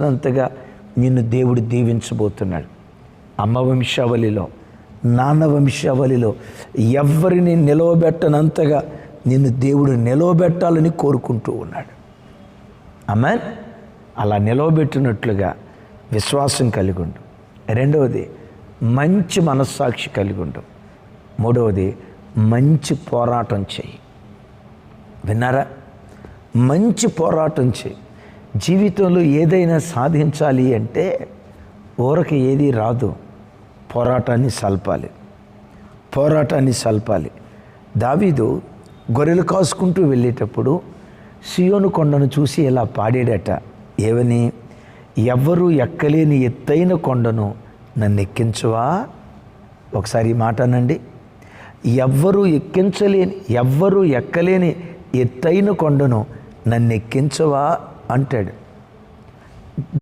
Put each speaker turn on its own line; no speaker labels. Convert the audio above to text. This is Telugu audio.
అంతగా నిన్ను దేవుడు దీవించబోతున్నాడు. అమ్మ వంశావళిలో, నాన్న వంశావళిలో ఎవరిని నిలవబెట్టనంతగా నిన్ను దేవుడు నిలవబెట్టాలని కోరుకుంటూ ఉన్నాడు. ఆమేన్. అలా నిలవబెట్టినట్లుగా విశ్వాసం కలిగి ఉండు. రెండవది, మంచి మనస్సాక్షి కలిగి ఉండు. మూడవది, మంచి పోరాటం చేయి. విన్నారా? మంచి పోరాటం చేయి. జీవితంలో ఏదైనా సాధించాలి అంటే ఊరకి ఏది రాదు. పోరాటాన్ని సల్పాలి. దావీదు గొర్రెలు కాసుకుంటూ వెళ్ళేటప్పుడు సియోను కొండను చూసి ఇలా పాడాడట. ఏవని? ఎవ్వరూ ఎక్కలేని ఎత్తైన కొండను నన్ను ఎక్కించవా? ఒకసారి ఈ మాట అనండి. ఎవ్వరూ ఎక్కలేని ఎత్తైన కొండను నన్ను ఎక్కించవా అంటాడు.